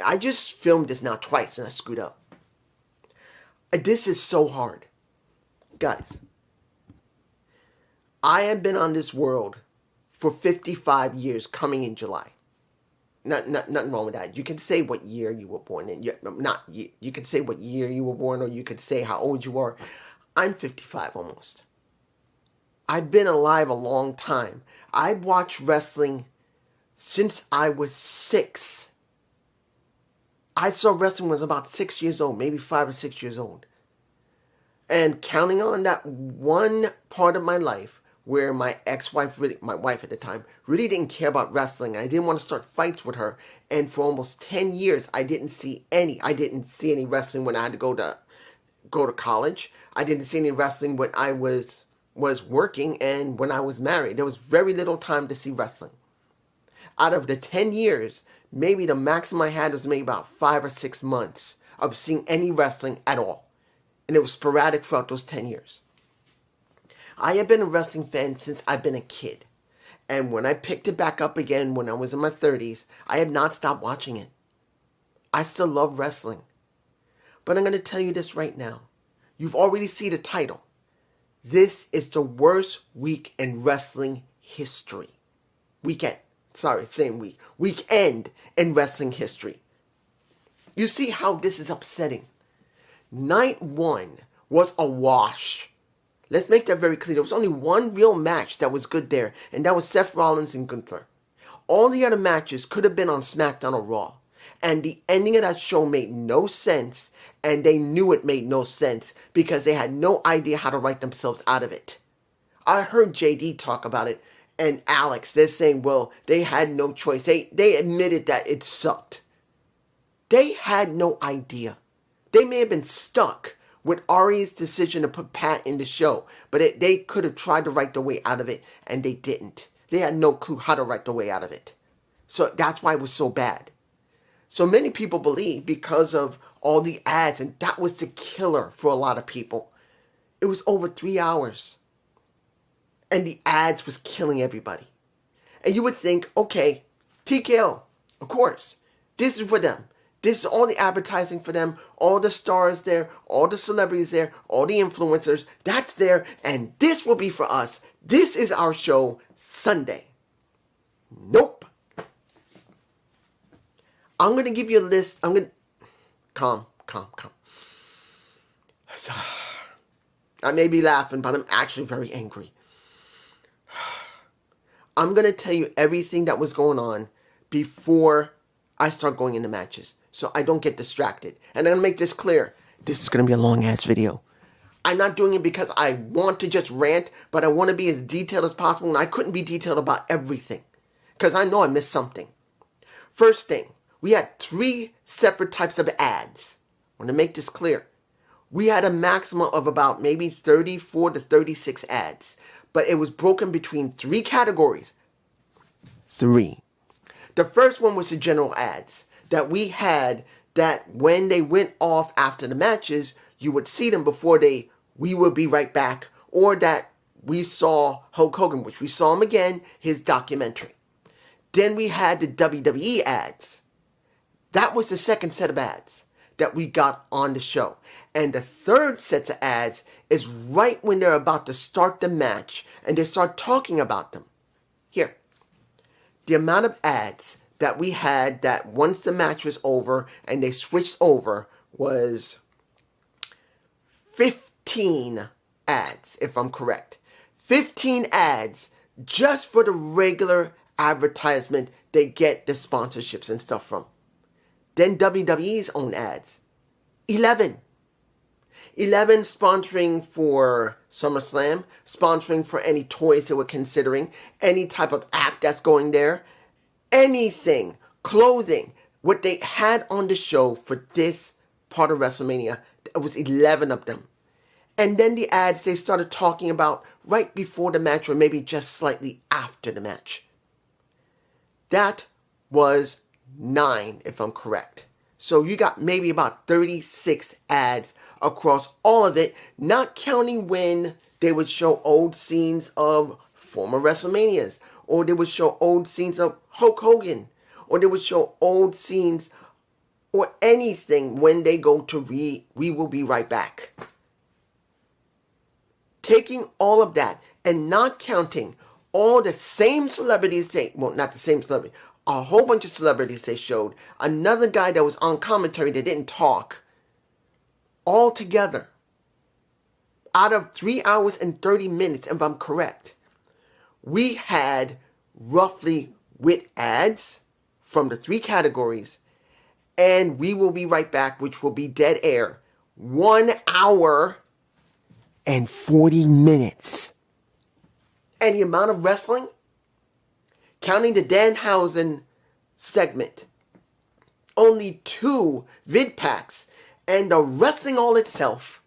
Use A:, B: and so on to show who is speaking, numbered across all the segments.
A: I just filmed this now twice and I screwed up. This is so hard. Guys, I have been on this world for 55 years coming in July. Nothing wrong with that. You can say what year you were born in. You can say what year you were born, or you could say how old you are. I'm 55 almost. I've been alive a long time. I've watched wrestling since I was 6. I saw wrestling when I was about 6 years old, maybe 5 or 6 years old. And counting on that one part of my life where my ex-wife, my wife at the time, really didn't care about wrestling. I didn't want to start fights with her. And for almost 10 years, I didn't see any wrestling when I had to go to college. I didn't see any wrestling when I was working and when I was married. There was very little time to see wrestling. Out of the 10 years, maybe the maximum I had was maybe about 5 or 6 months of seeing any wrestling at all. And it was sporadic throughout those 10 years. I have been a wrestling fan since I've been a kid. And when I picked it back up again when I was in my 30s, I have not stopped watching it. I still love wrestling. But I'm going to tell you this right now. You've already seen the title. This is the worst week in wrestling history. Weekend in wrestling history. You see how this is upsetting. Night 1 was a wash. Let's make that very clear. There was only one real match that was good there, and that was Seth Rollins and Gunther. All the other matches could have been on SmackDown or Raw. And the ending of that show made no sense, and they knew it made no sense because they had no idea how to write themselves out of it. I heard JD talk about it, and Alex, they're saying, well, they had no choice. They admitted that it sucked. They had no idea. They may have been stuck with Ari's decision to put Pat in the show, but they could have tried to write their way out of it, and they didn't. They had no clue how to write their way out of it. So that's why it was so bad. So many people believe because of all the ads, and that was the killer for a lot of people. It was over 3 hours. And the ads was killing everybody. And you would think, okay, TKO, of course, this is for them. This is all the advertising for them, all the stars there, all the celebrities there, all the influencers, that's there, and this will be for us. This is our show Sunday. Nope. I'm going to give you a list. Calm. So, I may be laughing, but I'm actually very angry. I'm going to tell you everything that was going on before I start going into matches, so I don't get distracted. And I'm going to make this clear. This is going to be a long-ass video. I'm not doing it because I want to just rant, but I want to be as detailed as possible, and I couldn't be detailed about everything because I know I missed something. First thing, we had 3 separate types of ads. I want to make this clear. We had a maximum of about maybe 34 to 36 ads, but it was broken between 3 categories. 3. The first one was the general ads that we had, that when they went off after the matches, you would see them before we will be right back, or that we saw Hulk Hogan, which we saw him again, his documentary. Then we had the WWE ads. That was the second set of ads that we got on the show. And the third set of ads is right when they're about to start the match and they start talking about them. Here, the amount of ads that we had that once the match was over and they switched over was 15 ads, if I'm correct. 15 ads just for the regular advertisement they get the sponsorships and stuff from. Then WWE's own ads. 11 sponsoring for SummerSlam, sponsoring for any toys they were considering, any type of app that's going there, anything, clothing, what they had on the show for this part of WrestleMania. It was 11 of them. And then the ads they started talking about right before the match or maybe just slightly after the match. That was 9, if I'm correct. So you got maybe about 36 ads across all of it, not counting when they would show old scenes of former WrestleManias, or they would show old scenes of Hulk Hogan, or they would show old scenes or anything when they go to We Will Be Right Back. Taking all of that and not counting all the same celebrities not the same celebrity, a whole bunch of celebrities they showed, another guy that was on commentary that didn't talk, all together, out of 3 hours and 30 minutes, if I'm correct, we had roughly, with ads from the 3 categories, and We Will Be Right Back, which will be dead air, 1 hour and 40 minutes. And the amount of wrestling, counting the Danhausen segment, only 2 vid packs, and the wrestling all itself,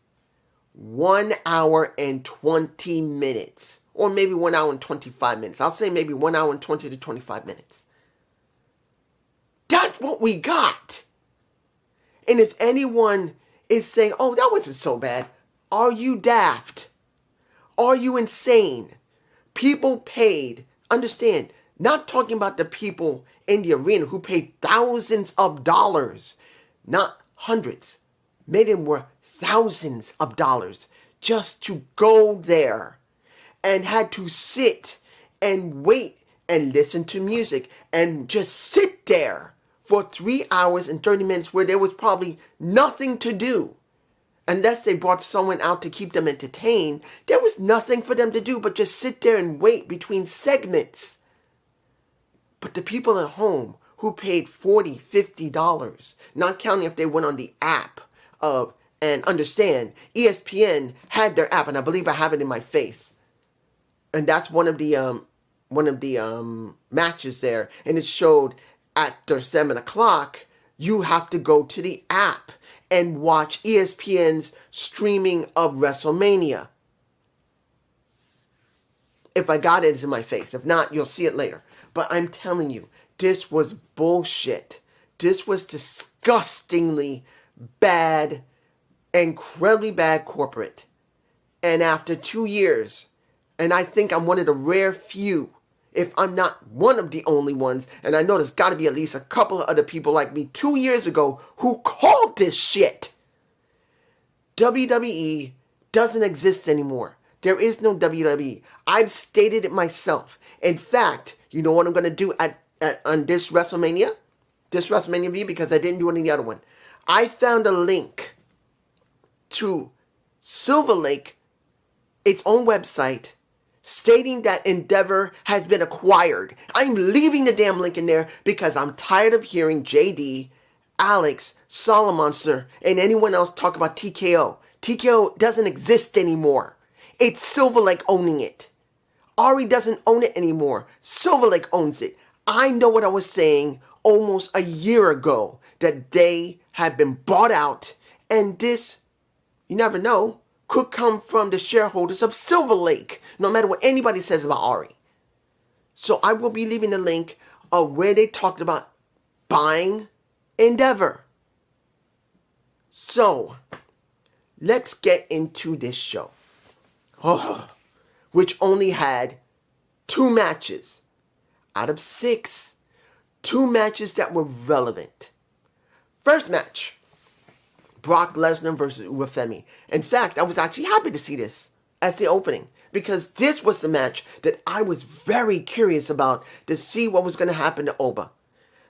A: 1 hour and 20 minutes. Or maybe 1 hour and 25 minutes. I'll say maybe 1 hour and 20 to 25 minutes. That's what we got. And if anyone is saying, oh, that wasn't so bad, are you daft? Are you insane? People paid, understand, not talking about the people in the arena who paid thousands of dollars, not hundreds. Many of them were thousands of dollars just to go there and had to sit and wait and listen to music and just sit there for 3 hours and 30 minutes where there was probably nothing to do. Unless they brought someone out to keep them entertained, there was nothing for them to do but just sit there and wait between segments. But the people at home who paid $40, $50, not counting if they went on the app and understand, ESPN had their app, and I believe I have it in my face. And that's one of the matches there, and it showed after 7 o'clock, you have to go to the app and watch ESPN's streaming of WrestleMania. If I got it, it's in my face. If not, you'll see it later. But I'm telling you, this was bullshit. This was disgustingly bad, incredibly bad corporate. And after 2 years, and I think I'm one of the rare few, if I'm not one of the only ones, and I know there's got to be at least a couple of other people like me 2 years ago who called this shit. WWE doesn't exist anymore. There is no WWE. I've stated it myself. In fact, you know what I'm going to do on this WrestleMania? This WrestleMania review, because I didn't do it in the other one. I found a link to Silver Lake, its own website, stating that Endeavor has been acquired. I'm leaving the damn link in there because I'm tired of hearing JD, Alex, Solomonster, and anyone else talk about TKO. TKO doesn't exist anymore. It's Silver Lake owning it. Ari doesn't own it anymore. Silver Lake owns it. I know what I was saying almost a year ago, that they had been bought out, and this, you never know, could come from the shareholders of Silver Lake, no matter what anybody says about Ari. So I will be leaving the link of where they talked about buying Endeavor. So, let's get into this show, which only had 2 matches out of 6. 2 matches that were relevant. First match, Brock Lesnar versus Ubafemi. In fact, I was actually happy to see this as the opening, because this was the match that I was very curious about to see what was going to happen to Oba.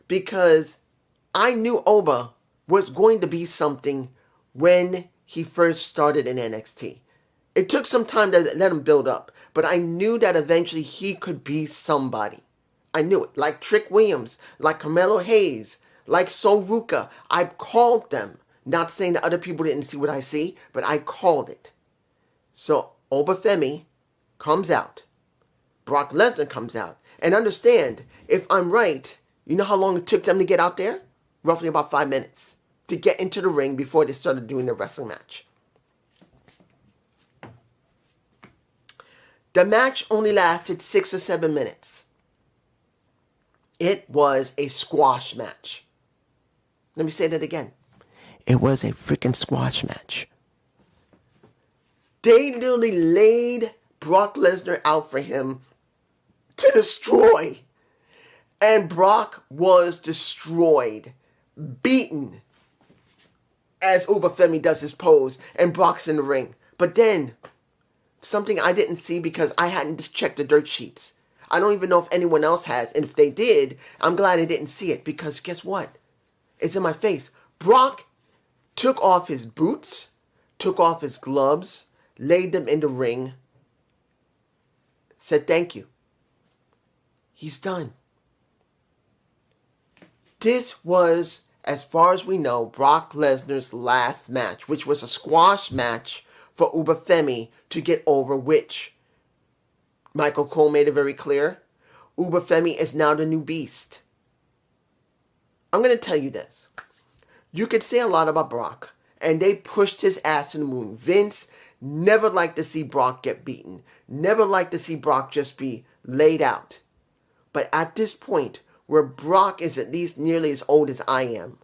A: Because I knew Oba was going to be something when he first started in NXT. It took some time to let him build up, but I knew that eventually he could be somebody. I knew it. Like Trick Williams, like Carmelo Hayes, like Sol Ruka. I called them. Not saying that other people didn't see what I see, but I called it. So Obafemi comes out. Brock Lesnar comes out. And understand, if I'm right, you know how long it took them to get out there? Roughly about 5 minutes to get into the ring before they started doing the wrestling match. The match only lasted 6 or 7 minutes. It was a squash match. Let me say that again. It was a freaking squash match. They literally laid Brock Lesnar out for him to destroy. And Brock was destroyed beaten as Ubafemi does his pose and Brock's in the ring. But then, something I didn't see because I hadn't checked the dirt sheets. I don't even know if anyone else has. And if they did, I'm glad I didn't see it because guess what? It's in my face. Brock took off his boots, took off his gloves, laid them in the ring, said thank you. He's done. This was, as far as we know, Brock Lesnar's last match, which was a squash match for Ubafemi to get over, which Michael Cole made it very clear. Ubafemi is now the new beast. I'm going to tell you this. You could say a lot about Brock, and they pushed his ass in the moon. Vince never liked to see Brock get beaten. Never liked to see Brock just be laid out. But at this point, where Brock is at least nearly as old as I am,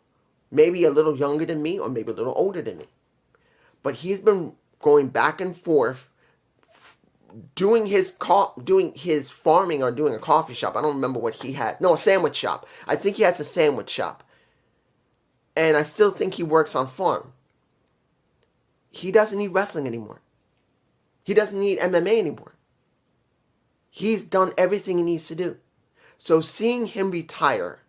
A: maybe a little younger than me, or maybe a little older than me, but he's been going back and forth, doing his farming or doing a coffee shop. I don't remember what he had. No, a sandwich shop. I think he has a sandwich shop. And I still think he works on farm. He doesn't need wrestling anymore. He doesn't need MMA anymore. He's done everything he needs to do. So seeing him retire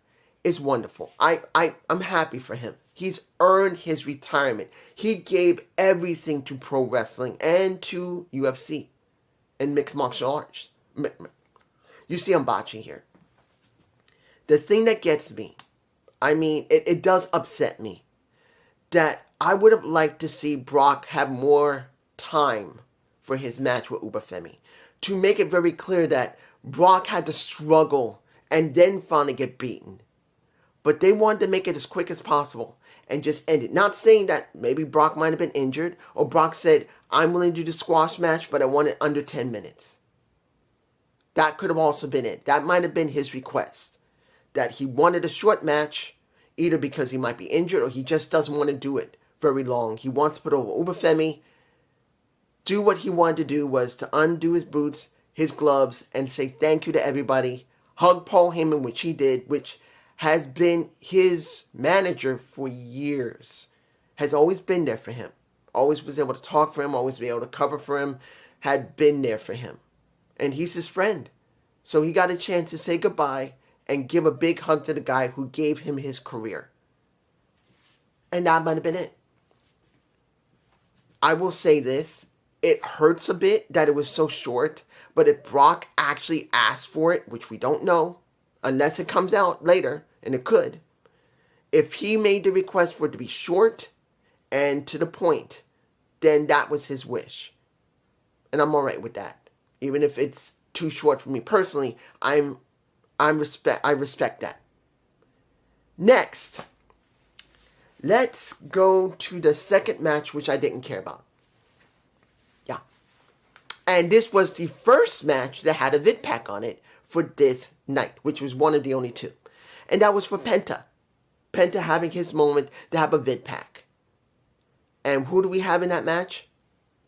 A: is wonderful. I'm happy for him. He's earned his retirement. He gave everything to pro wrestling and to UFC and mixed martial arts. You see I'm botching here. The thing that gets me, it does upset me that I would have liked to see Brock have more time for his match with Ubafemi. To make it very clear that Brock had to struggle and then finally get beaten. But they wanted to make it as quick as possible and just end it. Not saying that maybe Brock might have been injured or Brock said, I'm willing to do the squash match, but I want it under 10 minutes. That could have also been it. That might have been his request. That he wanted a short match, either because he might be injured or he just doesn't want to do it very long. He wants to put over Ubafemi. Do what he wanted to do was to undo his boots, his gloves, and say thank you to everybody. Hug Paul Heyman, which he did, which has been his manager for years. Has always been there for him. Always was able to talk for him, always be able to cover for him. Had been there for him. And he's his friend. So he got a chance to say goodbye and give a big hug to the guy who gave him his career. And that might have been it. I will say this. It hurts a bit that it was so short. But if Brock actually asked for it, which we don't know, unless it comes out later, and it could, if he made the request for it to be short and to the point, then that was his wish. And I'm alright with that. Even if it's too short for me personally, I respect that. Next, let's go to the second match, which I didn't care about. Yeah. And this was the first match that had a vid pack on it for this night, which was one of the only two. And that was for Penta. Penta having his moment to have a vid pack. And who do we have in that match?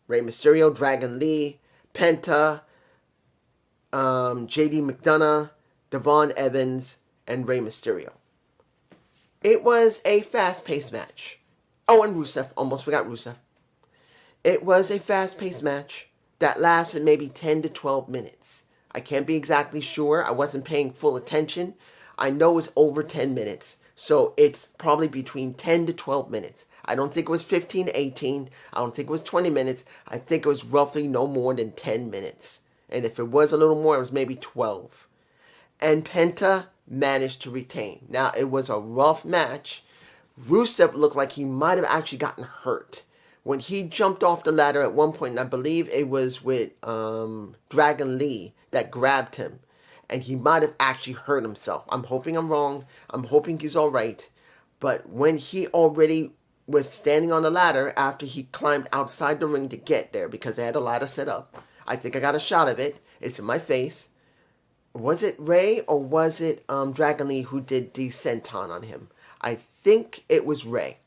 A: Rey Mysterio, Dragon Lee, Penta, JD McDonough, Devon Evans, and Rey Mysterio. It was a fast-paced match. Oh, and Rusev. Almost forgot Rusev. It was a fast-paced match that lasted maybe 10 to 12 minutes. I can't be exactly sure. I wasn't paying full attention. I know it was over 10 minutes. So it's probably between 10 to 12 minutes. I don't think it was 15 to 18. I don't think it was 20 minutes. I think it was roughly no more than 10 minutes. And if it was a little more, it was maybe 12. And Penta managed to retain. Now, it was a rough match. Rusev looked like he might have actually gotten hurt. When he jumped off the ladder at one point, and I believe it was with Dragon Lee that grabbed him. And he might have actually hurt himself. I'm hoping I'm wrong. I'm hoping he's all right. But when he already was standing on the ladder after he climbed outside the ring to get there, because they had a ladder set up, I think I got a shot of it. It's in my face. Was it Ray or was it Dragon Lee who did the senton on him? I think it was Ray.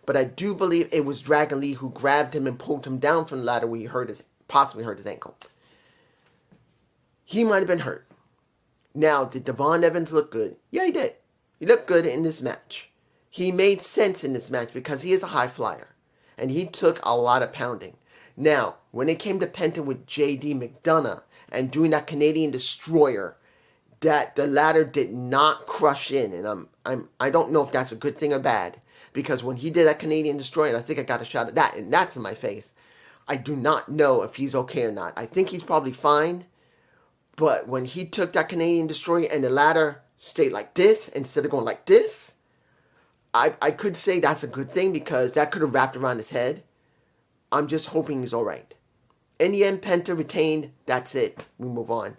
A: But I do believe it was Dragon Lee who grabbed him and pulled him down from the ladder where he possibly hurt his ankle. He might have been hurt. Now, did Devon Evans look good? Yeah, he did. He looked good in this match. He made sense in this match because he is a high flyer. And he took a lot of pounding. Now, when it came to Penta with J.D. McDonough and doing that Canadian Destroyer, that the latter did not crush in. And I don't know if that's a good thing or bad. Because when he did that Canadian Destroyer, and I think I got a shot at that, and that's in my face, I do not know if he's okay or not. I think he's probably fine. But when he took that Canadian Destroyer and the ladder stayed like this instead of going like this, I could say that's a good thing because that could have wrapped around his head. I'm just hoping he's alright. In the end, Penta retained. That's it. We move on.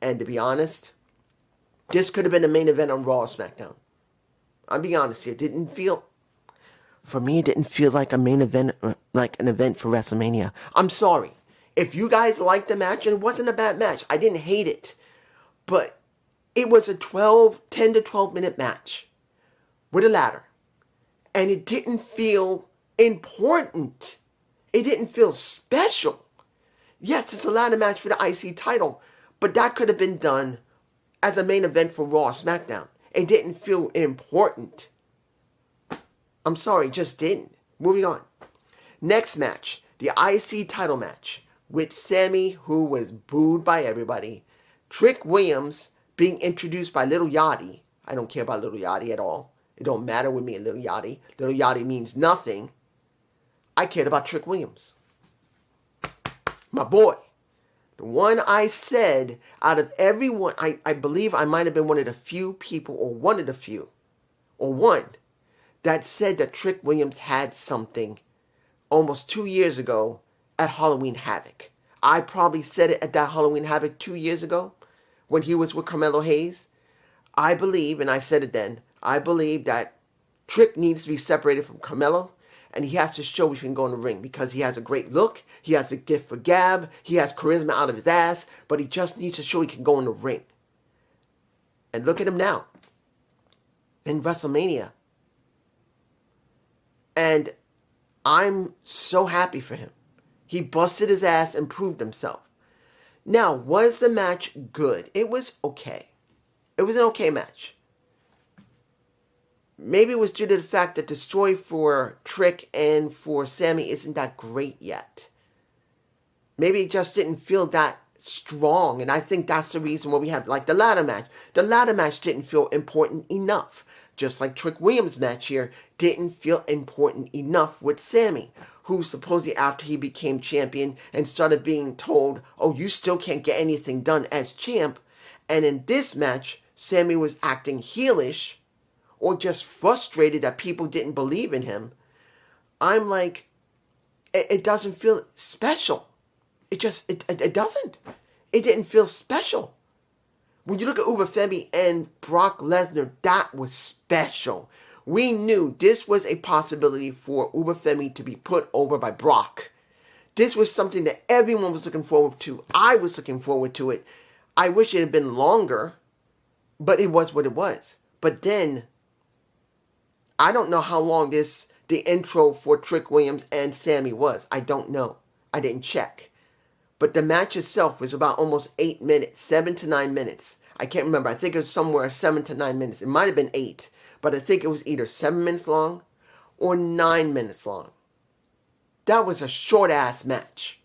A: And to be honest, this could have been the main event on Raw or SmackDown. I'll be honest here. For me, it didn't feel like a main event, like an event for WrestleMania. I'm sorry. If you guys liked the match, and it wasn't a bad match. I didn't hate it. But it was a 10 to 12 minute match with a ladder. And it didn't feel important. It didn't feel special. Yes, it's a ladder match for the IC title. But that could have been done as a main event for Raw or SmackDown. It didn't feel important. I'm sorry, it just didn't. Moving on. Next match, the IC title match with Sammy, who was booed by everybody. Trick Williams being introduced by Little Yachty. I don't care about Little Yachty at all. It don't matter with me and Little Yachty. Little Yachty means nothing. I cared about Trick Williams. My boy. The one I said out of everyone, I believe I might have been one of the few people, or one of the few, or one, that said that Trick Williams had something almost 2 years ago at Halloween Havoc. I probably said it at that Halloween Havoc 2 years ago when he was with Carmelo Hayes. I believe, and I said it then, I believe that Trick needs to be separated from Carmelo, and he has to show he can go in the ring because he has a great look, he has a gift for gab, he has charisma out of his ass, but he just needs to show he can go in the ring. And look at him now in WrestleMania. And I'm so happy for him. He busted his ass and proved himself. Now, was the match good? It was okay. It was an okay match. Maybe it was due to the fact that the story for Trick and for Sammy isn't that great yet. Maybe it just didn't feel that strong. And I think that's the reason why we have, like, the ladder match. The ladder match didn't feel important enough. Just like Trick Williams' match here didn't feel important enough with Sammy, who supposedly after he became champion and started being told, oh, you still can't get anything done as champ. And in this match, Sammy was acting heelish or just frustrated that people didn't believe in him. I'm like, it doesn't feel special. It doesn't. It didn't feel special. When you look at Uber Femi and Brock Lesnar, that was special. We knew this was a possibility for Uber Femi to be put over by Brock. This was something that everyone was looking forward to. I was looking forward to it. I wish it had been longer, but it was what it was. But then, I don't know how long the intro for Trick Williams and Sammy was. I don't know. I didn't check. But the match itself was about almost 8 minutes, 7 to 9 minutes. I can't remember. I think it was somewhere 7 to 9 minutes. It might have been 8. But I think it was either 7 minutes long or 9 minutes long. That was a short-ass match.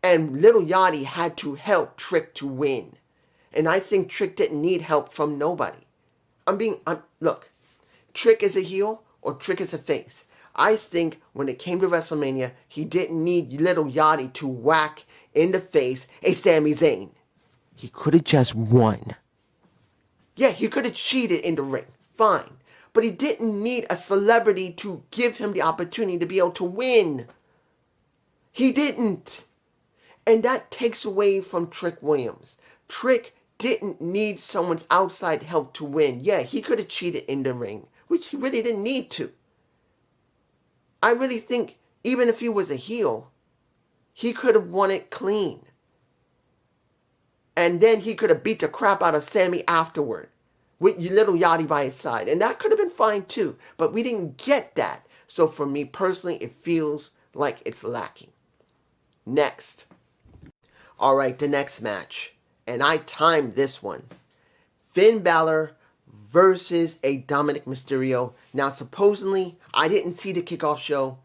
A: And Little Yachty had to help Trick to win. And I think Trick didn't need help from nobody. Look, Trick is a heel or Trick is a face. I think when it came to WrestleMania, he didn't need Little Yachty to whack in the face a Sami Zayn. He could have just won. Yeah, he could have cheated in the ring. Fine. But he didn't need a celebrity to give him the opportunity to be able to win. He didn't. And that takes away from Trick Williams. Trick didn't need someone's outside help to win. Yeah, he could have cheated in the ring, which he really didn't need to. I really think even if he was a heel, he could have won it clean. And then he could have beat the crap out of Sammy afterward with Little Yachty by his side. And that could have been fine too. But we didn't get that. So for me personally, it feels like it's lacking. Next. Alright, the next match. And I timed this one. Finn Balor versus a Dominic Mysterio. Now, supposedly, I didn't see the kickoff show.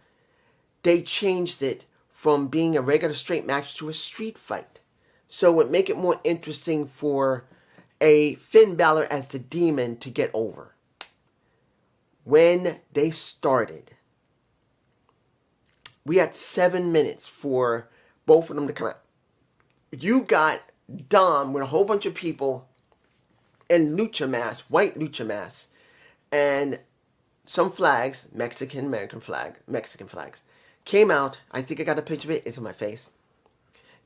A: They changed it from being a regular straight match to a street fight. So it would make it more interesting for a Finn Balor as the Demon to get over. When they started, we had 7 minutes for both of them to come out. You got Dom with a whole bunch of people in lucha masks, white lucha masks, and some flags, Mexican flags, came out. I think I got a picture of it. It's on my face.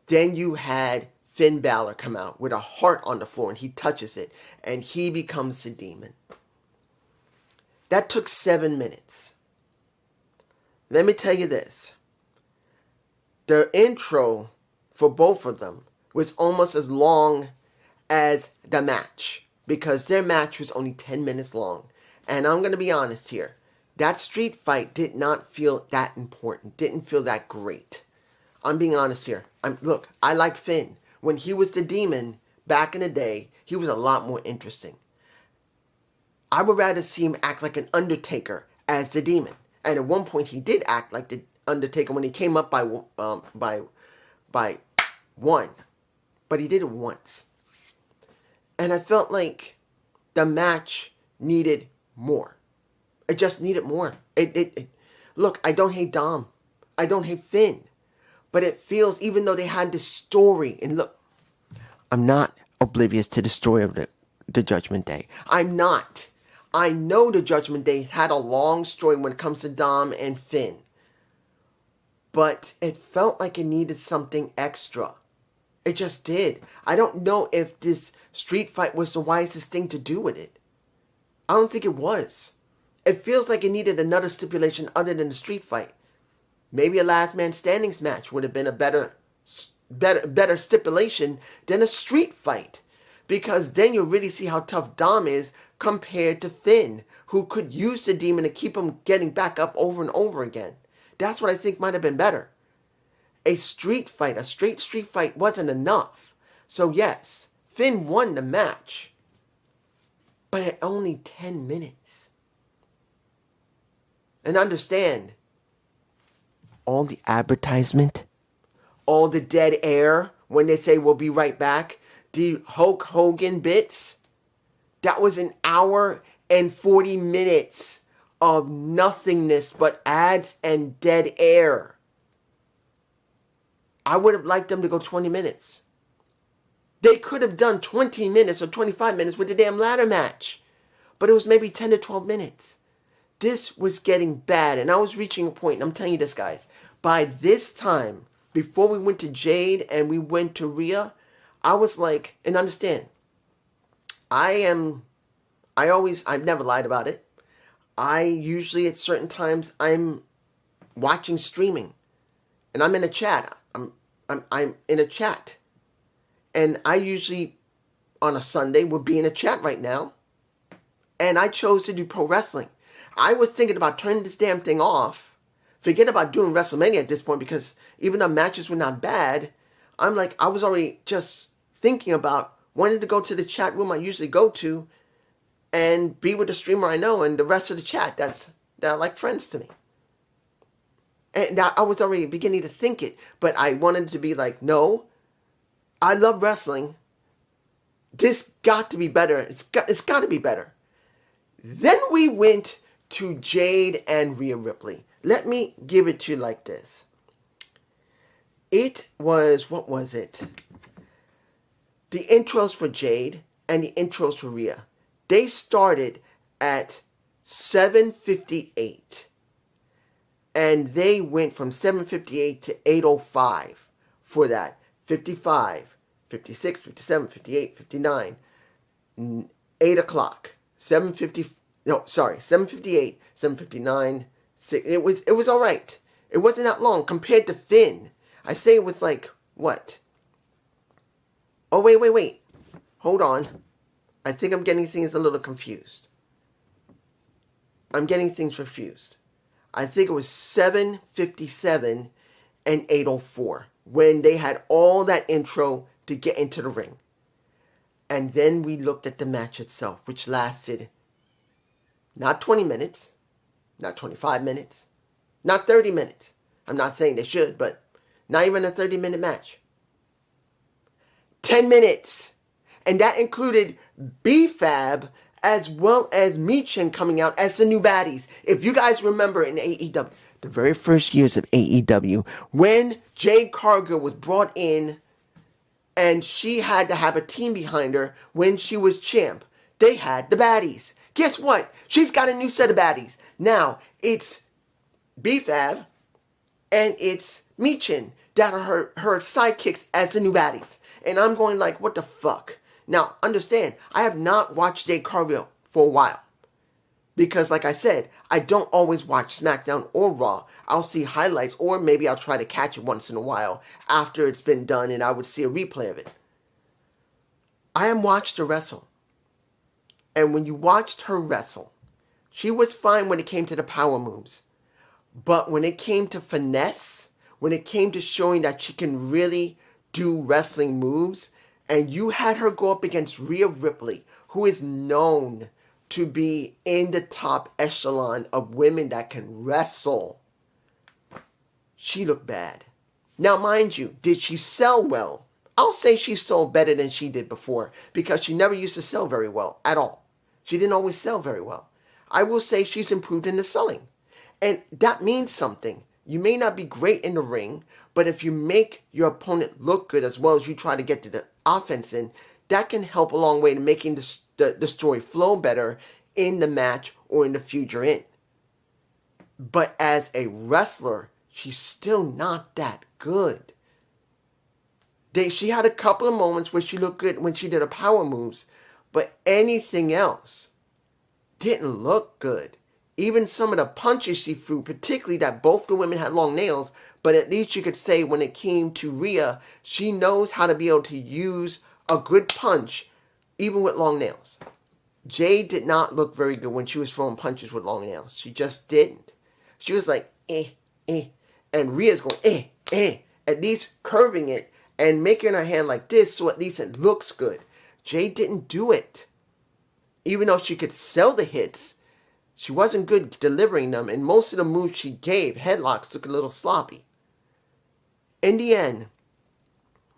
A: Then you had Finn Balor come out with a heart on the floor, and he touches it, and he becomes the Demon. That took 7 minutes. Let me tell you this. The intro for both of them was almost as long as the match, because their match was only 10 minutes long. And I'm going to be honest here. That street fight did not feel that important. Didn't feel that great. I'm being honest here. Look, I like Finn. When he was the Demon back in the day, he was a lot more interesting. I would rather see him act like an Undertaker as the Demon. And at one point he did act like the Undertaker when he came up by one. But he did it once. And I felt like the match needed more. It just needed more. Look, I don't hate Dom. I don't hate Finn. But it feels, even though they had this story, and look, I'm not oblivious to the story of the Judgment Day. I'm not. I know the Judgment Day had a long story when it comes to Dom and Finn. But it felt like it needed something extra. It just did. I don't know if this street fight was the wisest thing to do with it. I don't think it was. It feels like it needed another stipulation other than the street fight. Maybe a last man standing match would have been a better stipulation than a street fight. Because then you really see how tough Dom is compared to Finn, who could use the Demon to keep him getting back up over and over again. That's what I think might have been better. A straight street fight wasn't enough. So yes, Finn won the match. But at only 10 minutes. And understand, all the advertisement, all the dead air when they say we'll be right back, the Hulk Hogan bits, that was an hour and 40 minutes of nothingness but ads and dead air. I would have liked them to go 20 minutes. They could have done 20 minutes or 25 minutes with the damn ladder match. But it was maybe 10 to 12 minutes. This was getting bad, and I was reaching a point, and I'm telling you this, guys. By this time, before we went to Jade and we went to Rhea, I was like, and understand, I've never lied about it. I usually, at certain times, I'm watching streaming, and I'm in a chat. I'm in a chat. And I usually, on a Sunday, would be in a chat right now. And I chose to do pro wrestling. I was thinking about turning this damn thing off. Forget about doing WrestleMania at this point, because even though matches were not bad, I was already just thinking about wanting to go to the chat room I usually go to and be with the streamer I know and the rest of the chat they're like friends to me. And I was already beginning to think it, but I wanted to be like, no, I love wrestling. This got to be better. It's got to be better. Then we went to Jade and Rhea Ripley. Let me give it to you like this. It was, what was it? The intros for Jade and the intros for Rhea. They started at 7:58. And they went from 7:58 to 8:05 for that. 55, 56, 57, 58, 59, 8 o'clock. 7:58, 7:59, 6. It was all right. It wasn't that long compared to Finn. I say it was like, what? Oh, wait. Hold on. I think I'm getting things a little confused. I think it was 7:57 and 8:04 when they had all that intro to get into the ring. And then we looked at the match itself, which lasted not 20 minutes, not 25 minutes, not 30 minutes. I'm not saying they should, but not even a 30-minute match. 10 minutes. And that included B-Fab as well as Michin coming out as the new baddies. If you guys remember in AEW, the very first years of AEW, when Jade Cargill was brought in and she had to have a team behind her when she was champ, they had the baddies. Guess what? She's got a new set of baddies. Now, it's B-Fab and it's Michin that are her sidekicks as the new baddies. And I'm going like, what the fuck? Now, understand, I have not watched Jade Cargill for a while. Because, like I said, I don't always watch SmackDown or Raw. I'll see highlights, or maybe I'll try to catch it once in a while after it's been done and I would see a replay of it. I am watched her wrestle. And when you watched her wrestle, she was fine when it came to the power moves. But when it came to finesse, when it came to showing that she can really do wrestling moves, and you had her go up against Rhea Ripley, who is known to be in the top echelon of women that can wrestle, she looked bad. Now, mind you, did she sell well? I'll say she sold better than she did before, because she never used to sell very well at all. She didn't always sell very well. I will say she's improved in the selling. And that means something. You may not be great in the ring, but if you make your opponent look good as well as you try to get to the offense in, that can help a long way to making the story flow better in the match or in the feud you're in. But as a wrestler, she's still not that good. She had a couple of moments where she looked good when she did her power moves, but anything else didn't look good. Even some of the punches she threw, particularly that both the women had long nails, but at least you could say when it came to Rhea, she knows how to be able to use a good punch, even with long nails. Jade did not look very good when she was throwing punches with long nails. She just didn't. She was like, and Rhea's going, at least curving it and making her hand like this so at least it looks good. Jade didn't do it. Even though she could sell the hits, she wasn't good delivering them, and most of the moves she gave, headlocks, looked a little sloppy. In the end,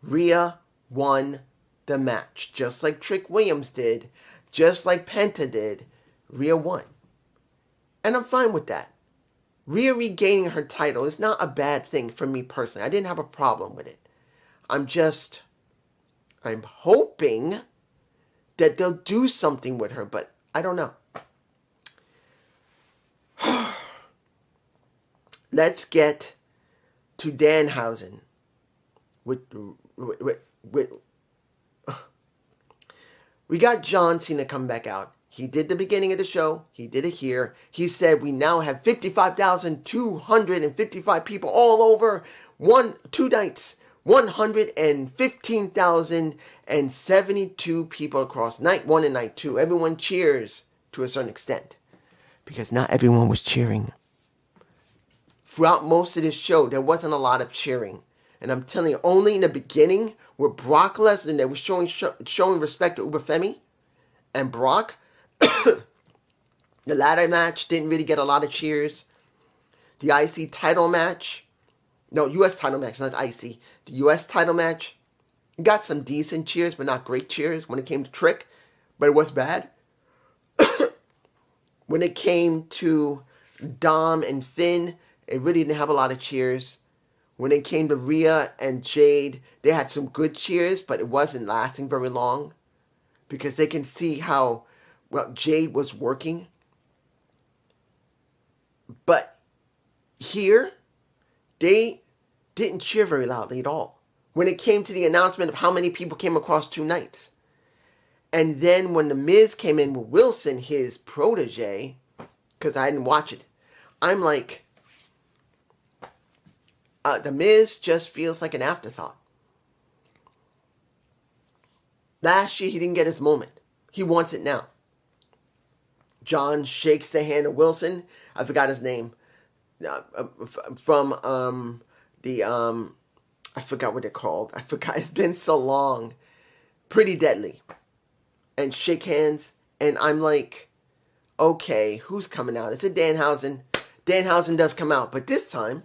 A: Rhea won the match, just like Trick Williams did, just like Penta did. Rhea won. And I'm fine with that. Rhea regaining her title is not a bad thing for me personally. I didn't have a problem with it. I'm hoping that they'll do something with her, but I don't know. Let's get to Danhausen. We got John Cena come back out. He did the beginning of the show. He did it here. He said we now have 55,255 people all over 2 nights. 115,072 people across night 1 and night 2. Everyone cheers to a certain extent. Because not everyone was cheering. Throughout most of this show, there wasn't a lot of cheering. And I'm telling you, only in the beginning, where Brock Lesnar, they were showing respect to Ubafemi and Brock. The ladder match didn't really get a lot of cheers. The IC title match, no, U.S. title match, not IC. The U.S. title match got some decent cheers, but not great cheers when it came to Trick. But it was bad. When it came to Dom and Finn, it really didn't have a lot of cheers. When it came to Rhea and Jade, they had some good cheers, but it wasn't lasting very long. Because they can see how well Jade was working. But here, they didn't cheer very loudly at all. When it came to the announcement of how many people came across 2 nights. And then when The Miz came in with Wilson, his protege, because I didn't watch it, I'm like, The Miz just feels like an afterthought. Last year, he didn't get his moment. He wants it now. John shakes the hand of Wilson. I forgot his name. From I forgot what they're called. I forgot. It's been so long. Pretty Deadly. and shake hands. And I'm like, okay, who's coming out? It's a Danhausen. Danhausen does come out, but this time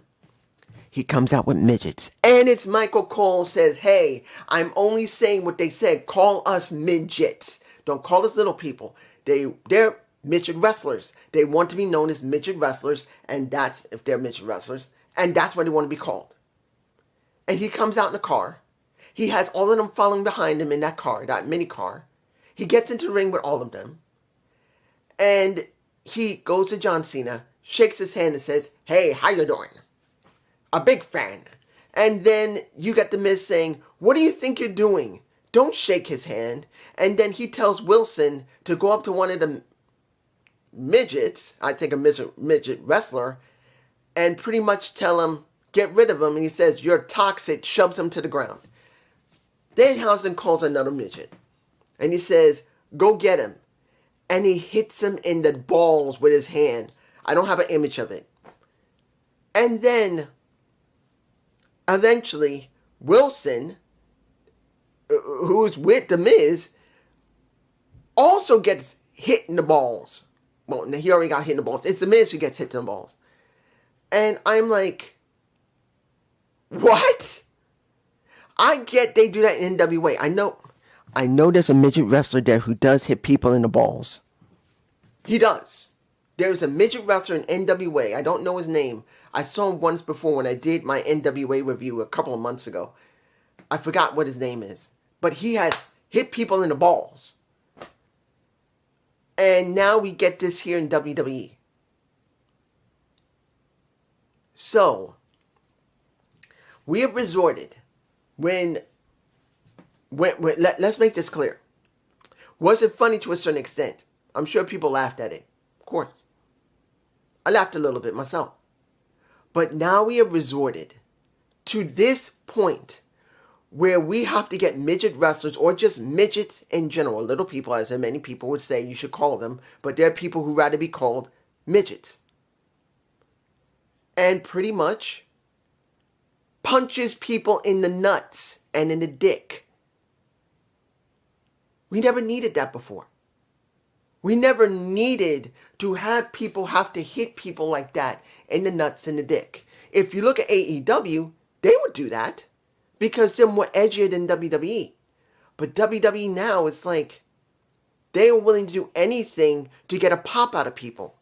A: he comes out with midgets. And it's Michael Cole says, hey, I'm only saying what they said. Call us midgets. Don't call us little people. They're midget wrestlers. They want to be known as midget wrestlers, and that's if they're midget wrestlers, and that's what they want to be called. And he comes out in a car. He has all of them following behind him in that car, that mini car. He gets into the ring with all of them. And he goes to John Cena, shakes his hand and says, hey, how you doing? A big fan. And then you get the Miz saying, what do you think you're doing? Don't shake his hand. And then he tells Wilson to go up to one of the midgets, I think a midget wrestler, and pretty much tell him, get rid of him. And he says, you're toxic, shoves him to the ground. Danhausen calls another midget. And he says, go get him. And he hits him in the balls with his hand. I don't have an image of it. And then, eventually, Wilson, who's with The Miz, also gets hit in the balls. Well, he already got hit in the balls. It's The Miz who gets hit in the balls. And I'm like, what? I get they do that in NWA. I know there's a midget wrestler there who does hit people in the balls. He does. There's a midget wrestler in NWA. I don't know his name. I saw him once before when I did my NWA review a couple of months ago. I forgot what his name is. But he has hit people in the balls. And now we get this here in WWE. So, we have resorted let's make this clear. Was it funny to a certain extent? I'm sure people laughed at it. Of course. I laughed a little bit myself. But now we have resorted to this point where we have to get midget wrestlers, or just midgets in general, little people, as many people would say you should call them, but there are people who rather be called midgets. And pretty much punches people in the nuts and in the dick. We never needed that before. We never needed to have people have to hit people like that in the nuts and the dick. If you look at AEW, they would do that because they're more edgier than WWE. But WWE now, it's like they are willing to do anything to get a pop out of people.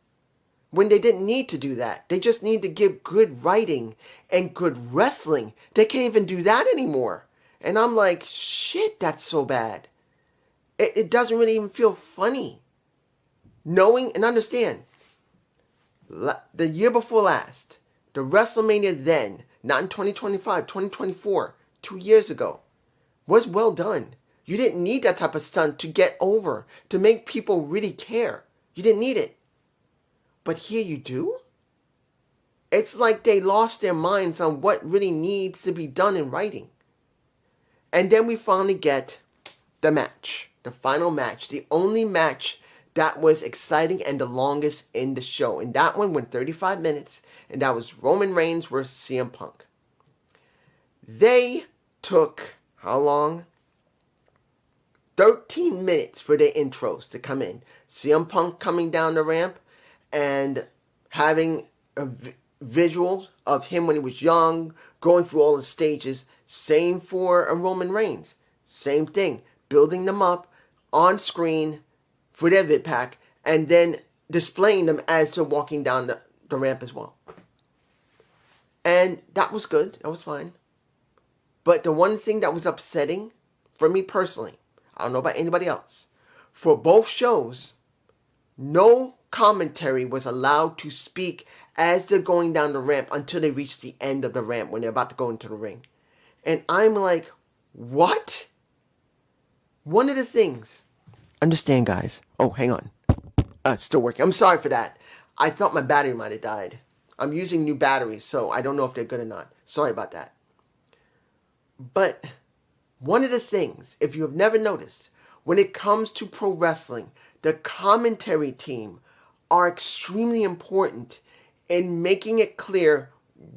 A: When they didn't need to do that. They just need to give good writing and good wrestling. They can't even do that anymore. And I'm like, shit, that's so bad. It doesn't really even feel funny. Knowing and understand, the year before last, the WrestleMania then, not in 2025, 2024, 2 years ago, was well done. You didn't need that type of stunt to get over, to make people really care. You didn't need it. But here you do? It's like they lost their minds on what really needs to be done in writing. And then we finally get the match. The final match. The only match that was exciting and the longest in the show. And that one went 35 minutes. And that was Roman Reigns versus CM Punk. They took, how long? 13 minutes for their intros to come in. CM Punk coming down the ramp. And having visuals of him when he was young, going through all the stages. Same for Roman Reigns. Same thing. Building them up on screen for their vid pack. And then displaying them as they're walking down the ramp as well. And that was good. That was fine. But the one thing that was upsetting for me personally, I don't know about anybody else, for both shows, no commentary was allowed to speak as they're going down the ramp until they reach the end of the ramp when they're about to go into the ring. And I'm like, what? One of the things, understand guys, oh hang on, it's still working, I'm sorry for that. I thought my battery might have died. I'm using new batteries, so I don't know if they're good or not. Sorry about that. But one of the things, if you have never noticed, when it comes to pro wrestling, the commentary team are extremely important in making it clear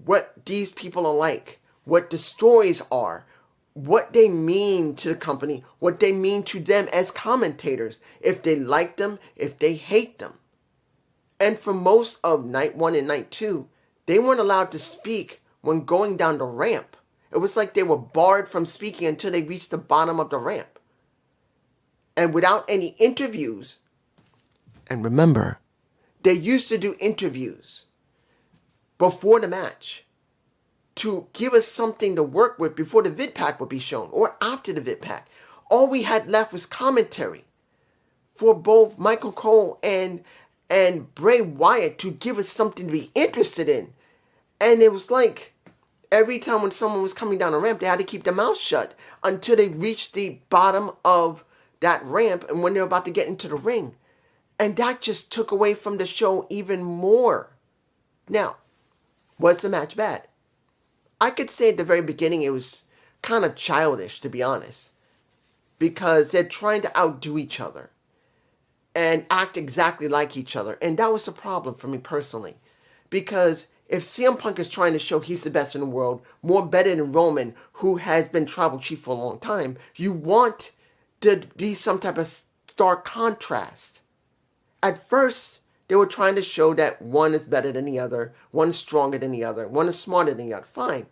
A: what these people are like, what the stories are, what they mean to the company, what they mean to them as commentators, if they like them, if they hate them. And for most of night 1 and night 2, they weren't allowed to speak when going down the ramp. It was like they were barred from speaking until they reached the bottom of the ramp. And without any interviews, and remember, they used to do interviews before the match to give us something to work with before the vid pack would be shown or after the vid pack. All we had left was commentary for both Michael Cole and Bray Wyatt to give us something to be interested in. And it was like every time when someone was coming down a ramp, they had to keep their mouth shut until they reached the bottom of that ramp and when they were about to get into the ring. And that just took away from the show even more. Now, was the match bad? I could say at the very beginning it was kind of childish, to be honest, because they're trying to outdo each other and act exactly like each other. And that was the problem for me personally, because if CM Punk is trying to show he's the best in the world, more better than Roman, who has been tribal chief for a long time, you want to be some type of stark contrast. At first, they were trying to show that one is better than the other, one is stronger than the other, one is smarter than the other. Fine.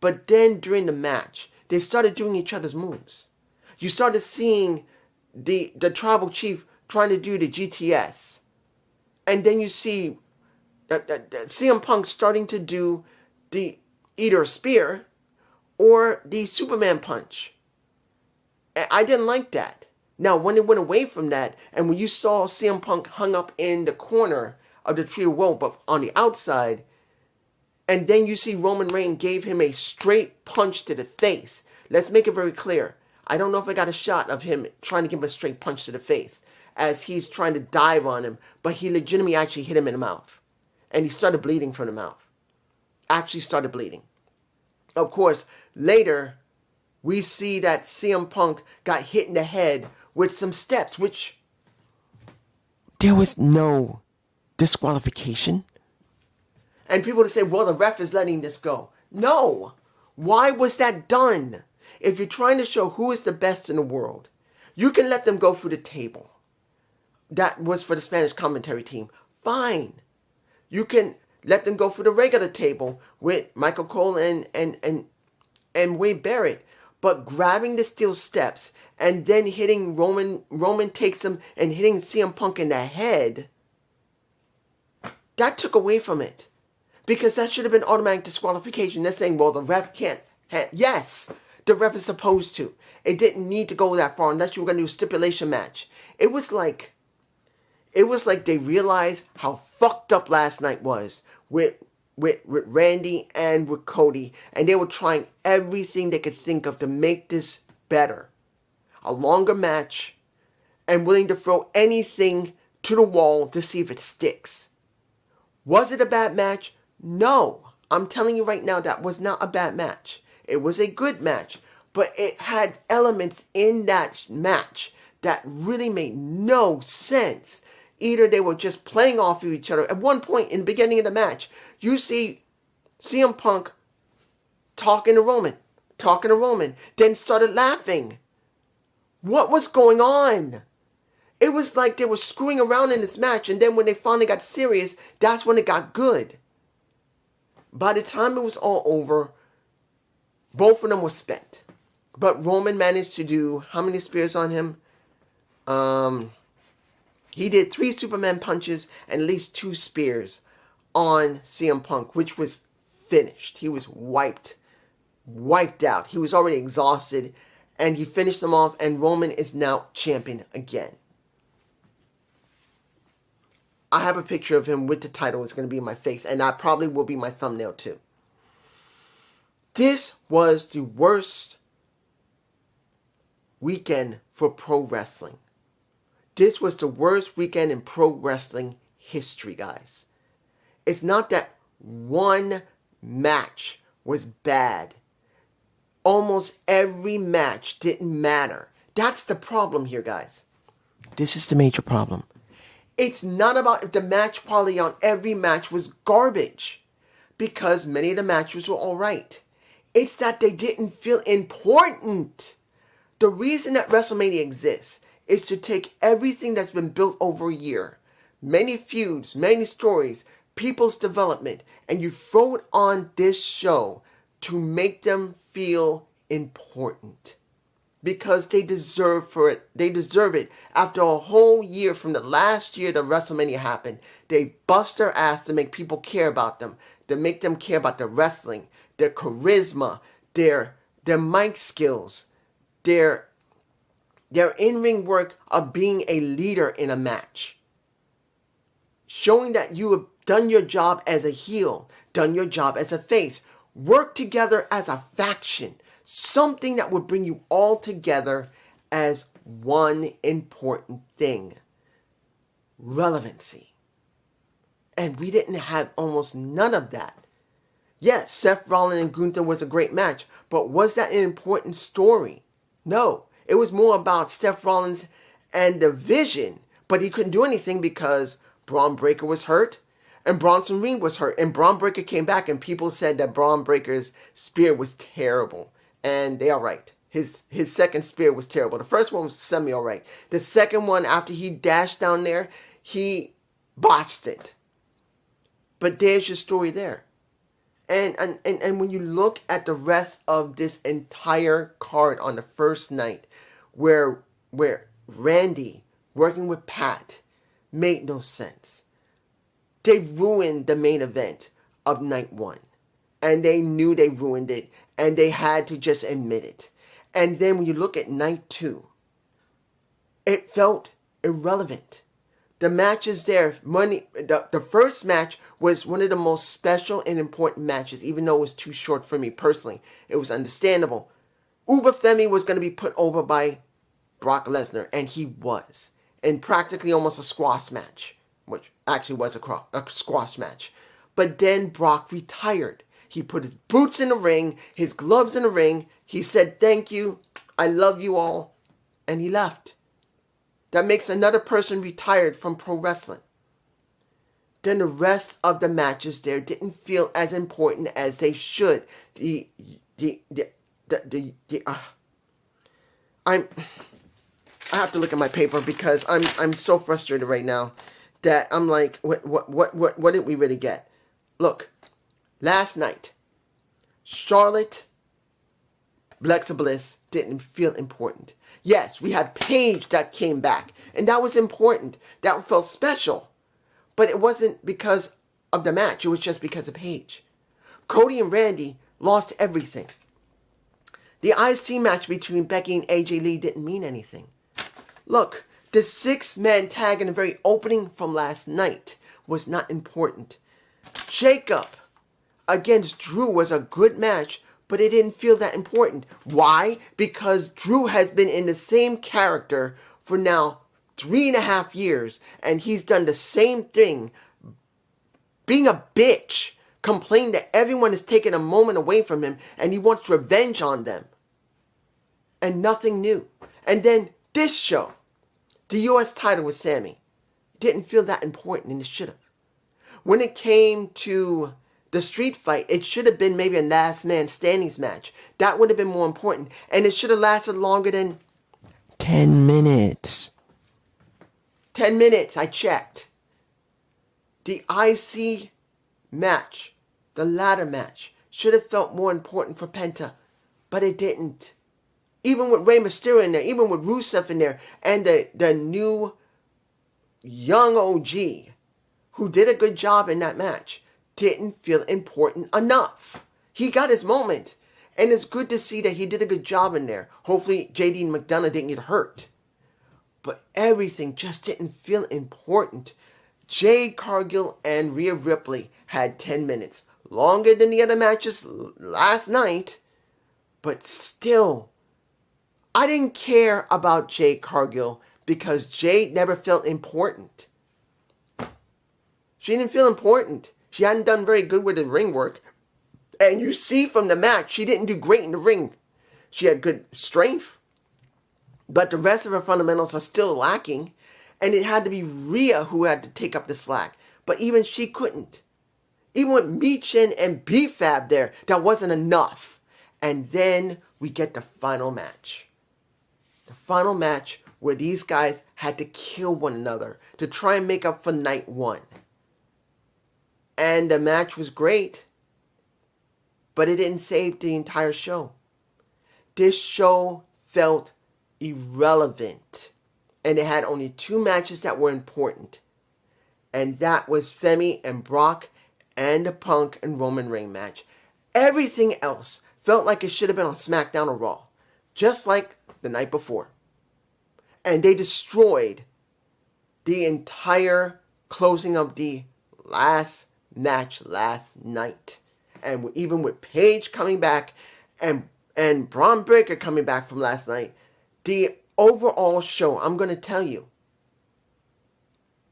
A: But then during the match, they started doing each other's moves. You started seeing the tribal chief trying to do the GTS. And then you see CM Punk starting to do the either a spear or the Superman punch. I didn't like that. Now, when it went away from that, and when you saw CM Punk hung up in the corner of the Tree of Woe, but on the outside, and then you see Roman Reigns gave him a straight punch to the face. Let's make it very clear. I don't know if I got a shot of him trying to give him a straight punch to the face as he's trying to dive on him, but he legitimately actually hit him in the mouth. And he started bleeding from the mouth. Actually started bleeding. Of course, later, we see that CM Punk got hit in the head with some steps, which there was no disqualification. And people would say, well, the ref is letting this go. No. Why was that done? If you're trying to show who is the best in the world, you can let them go through the table. That was for the Spanish commentary team. Fine. You can let them go through the regular table with Michael Cole and Wade Barrett. But grabbing the steel steps and then hitting Roman takes him and hitting CM Punk in the head, that took away from it. Because that should have been automatic disqualification. They're saying, well, the ref can't. Yes, the ref is supposed to. It didn't need to go that far unless you were going to do a stipulation match. It was like they realized how fucked up last night was with Randy and with Cody, and they were trying everything they could think of to make this better. A longer match, and willing to throw anything to the wall to see if it sticks. Was it a bad match? No. I'm telling you right now, that was not a bad match. It was a good match, but it had elements in that match that really made no sense. Either they were just playing off of each other. At one point in the beginning of the match, you see CM Punk talking to Roman, then started laughing. What was going on? It was like they were screwing around in this match, and then when they finally got serious, that's when it got good. By the time it was all over, both of them were spent. But Roman managed to do how many spears on him? He did 3 Superman punches and at least 2 spears on CM Punk, which was finished. He was wiped out. He was already exhausted, and he finished them off, and Roman is now champion again. I have a picture of him with the title. It's going to be in my face, and that probably will be my thumbnail too. This was the worst weekend for pro wrestling. This was the worst weekend in pro wrestling history, guys. It's not that one match was bad. Almost every match didn't matter. That's the problem here, guys. This is the major problem. It's not about if the match quality on every match was garbage, because many of the matches were alright. It's that they didn't feel important. The reason that WrestleMania exists is to take everything that's been built over a year, many feuds, many stories, people's development, and you throw it on this show to make them feel important. Because they deserve for it. They deserve it. After a whole year from the last year that WrestleMania happened, they bust their ass to make people care about them, to make them care about their wrestling, their charisma, their mic skills, their in-ring work of being a leader in a match. Showing that you have done your job as a heel, done your job as a face, work together as a faction. Something that would bring you all together as one important thing. Relevancy. And we didn't have almost none of that. Yes, Seth Rollins and Gunther was a great match, but was that an important story? No. It was more about Seth Rollins and the vision, but he couldn't do anything because Braun Breaker was hurt and Bronson Reed was hurt, and Braun Breaker came back and people said that Braun Breaker's spear was terrible. And they are right. His second spear was terrible. The first one was semi-alright. The second one, after he dashed down there, he botched it. But there's your story there. And when you look at the rest of this entire card on the first night, where Randy working with Pat made no sense. They ruined the main event of night one. And they knew they ruined it. And they had to just admit it. And then when you look at night two, it felt irrelevant. The matches there, the first match was one of the most special and important matches, even though it was too short for me personally. It was understandable. Uber Femi was going to be put over by Brock Lesnar, and he was. In practically almost a squash match, which actually was a squash match. But then Brock retired. He put his boots in the ring, his gloves in the ring. He said, thank you, I love you all. And he left. That makes another person retired from pro wrestling. Then the rest of the matches there didn't feel as important as they should. I have to look at my paper because I'm so frustrated right now that I'm like, what did we really get? Look. Last night, Charlotte, Alexa Bliss didn't feel important. Yes, we had Paige that came back, and that was important. That felt special. But it wasn't because of the match. It was just because of Paige. Cody and Randy lost everything. The IC match between Becky and AJ Lee didn't mean anything. Look, the 6-man tag in the very opening from last night was not important. Jacob against Drew was a good match, but it didn't feel that important. Why? Because Drew has been in the same character for now 3.5 years, and he's done the same thing, being a bitch, complaining that everyone is taking a moment away from him, and he wants revenge on them. And nothing new. And then this show, the U.S. title with Sammy, didn't feel that important, and it should have. When it came to the street fight, it should have been maybe a last man standing match. That would have been more important. And it should have lasted longer than 10 minutes. 10 minutes, I checked. The IC match, the ladder match, should have felt more important for Penta. But it didn't. Even with Rey Mysterio in there, even with Rusev in there, and the new young OG, who did a good job in that match, didn't feel important enough. He got his moment. And it's good to see that he did a good job in there. Hopefully JD McDonough didn't get hurt. But everything just didn't feel important. Jade Cargill and Rhea Ripley had 10 minutes. Longer than the other matches last night. But still, I didn't care about Jade Cargill because Jade never felt important. She didn't feel important. She hadn't done very good with the ring work. And you see from the match, she didn't do great in the ring. She had good strength. But the rest of her fundamentals are still lacking. And it had to be Rhea who had to take up the slack. But even she couldn't. Even with Michin and B-Fab there, that wasn't enough. And then we get the final match. The final match where these guys had to kill one another to try and make up for night one. And the match was great, but it didn't save the entire show. This show felt irrelevant. And it had only 2 matches that were important. And that was Femi and Brock and the Punk and Roman Reigns match. Everything else felt like it should have been on SmackDown or Raw. Just like the night before. And they destroyed the entire closing of the last match last night. And even with Paige coming back and Braun Breaker coming back from last night, the overall show, I'm going to tell you,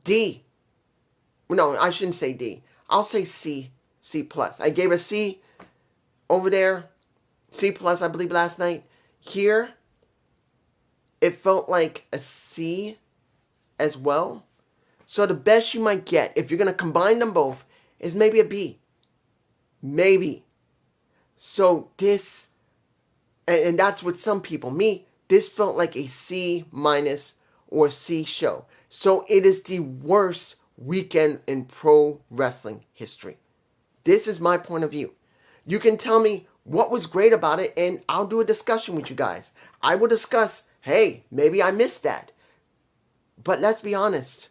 A: D. No, I shouldn't say D. I'll say C. C+. I gave a C over there. C+, I believe, last night. Here, it felt like a C as well. So the best you might get, if you're going to combine them both, is maybe a B. Maybe. So this, and that's with some people. Me, this felt like a C- or C show. So it is the worst weekend in pro wrestling history. This is my point of view. You can tell me what was great about it, and I'll do a discussion with you guys. I will discuss, hey, maybe I missed that. But let's be honest.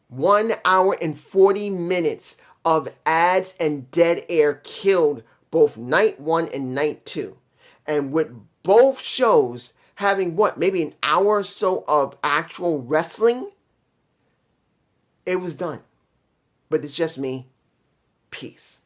A: 1 hour and 40 minutes of ads and dead air killed both night 1 and night 2. And with both shows having maybe an hour or so of actual wrestling, it was done. But it's just me. Peace.